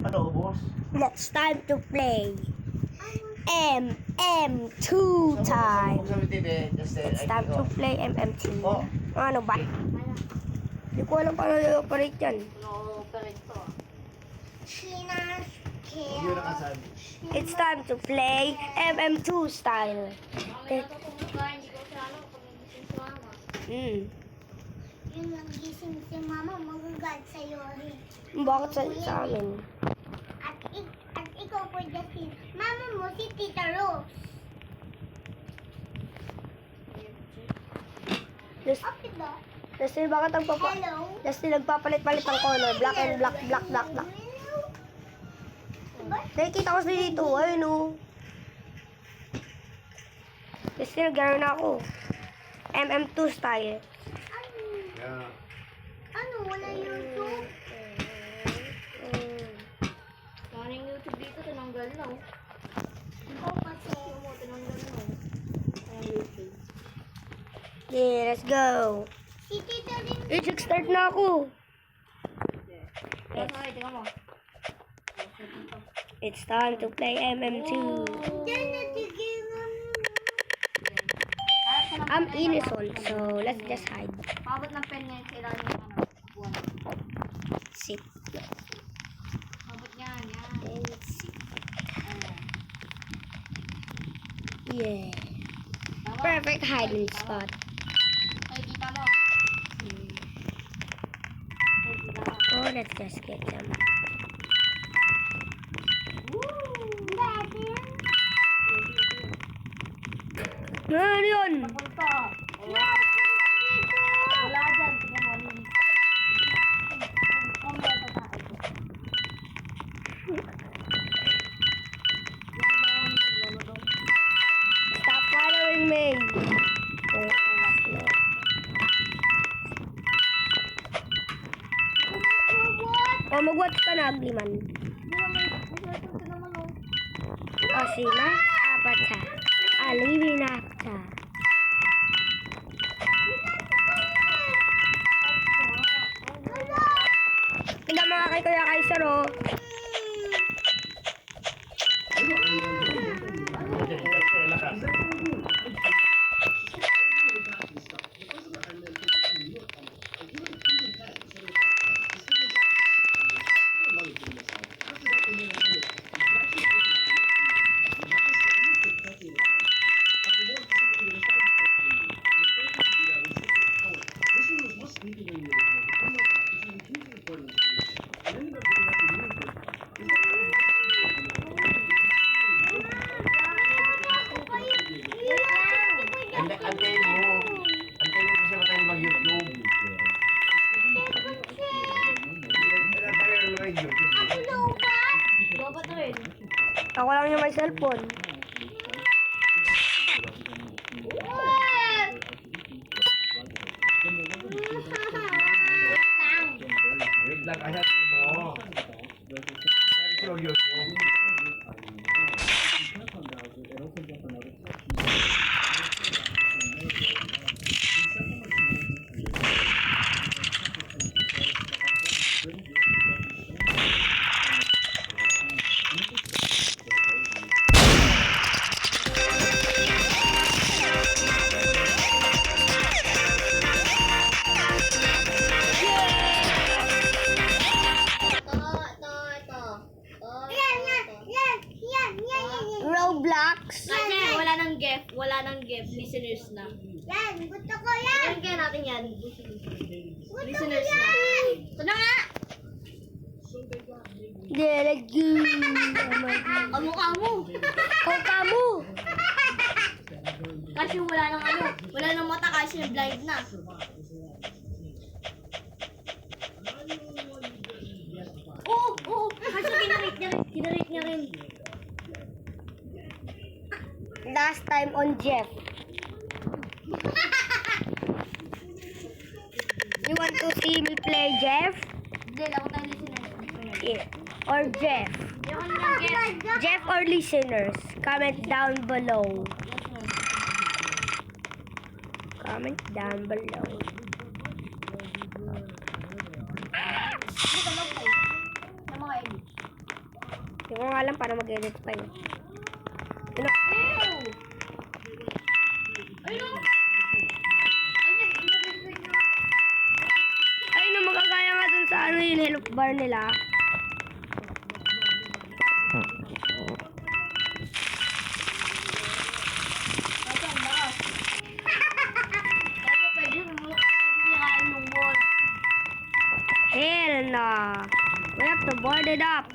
Ano, ubos? It's time to play MM2 time. It's time to play MM2. Ano ba? Hindi ko alam paano i-operate yan. It's time to play MM2 style. Yung nagising si mama, magagad sa'yo. Bakit sa amin? At ikaw po Justin. Mama mo si Tita Rose. Okay ba? Justin, bakit Hello? Justin, nagpapalit-palit ang color. Black and black, black, black, black. Nakikita ko sila dito. Ayun o. Justin, nag-gano'n na ako. MM2 style. Yeah. Ano? Wala YouTube? Maraming YouTube dito, tinanggal na. Ikaw kasi. Tinanggal na. Ang YouTube. Yeah, let's go. Si Tita rin. Start na ako. Okay, tingnan mo. It's time to play MM2. Diyan natigilan. I'm innocent, so let's just hide. Pabot ng pen niya, kailangan niya ano, buwan. Sit. Pabot niya, yan. And sit. Yeah. Tama. Perfect hiding spot. Ay, kita mo. Ay, kita mo. Oh, let's just get them. Ano yun? Punta. Wala dyan, tingnan mo. Mamaya tataan ko. Stop following me. Oh, mag-watch ka na, Agliman. O, sina? Apata. Alibin apta. Tignan mga kay Kuya Kaiser, oh. Antay mo kasi matayo mag-YouTube. Hindi na tayo mag-YouTube. Dapat rin. Ako lang yung may cellphone. Wait lang, kaya tayo mo. Tayo mag-YouTube. Roblox. Kasi wala nang gift, listeners na. Yan, gusto ko yan. Kaya natin yan. Gusto ko Listeners na. yan. Ito na nga! Delegu. Kamukha mo! Kamu. Kasi wala nang ano, wala nang mata kasi blind na. Oo, kasi kinarate niya rin. Last time on Jeff. You want to see me play Jeff? Hindi, ako tayo listeners. Yeah. Or Jeff? Hindi ako nang get. Jeff or listeners? Comment down below. Comment down below. Dito lang po. Sa mga edit. Hindi ko nga alam para mag-edit pa yun. Ano? Ay, no, magkagaya nga dun sa ano yung help bar nila. Hell no. We have to board it up.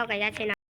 Okay, that's enough.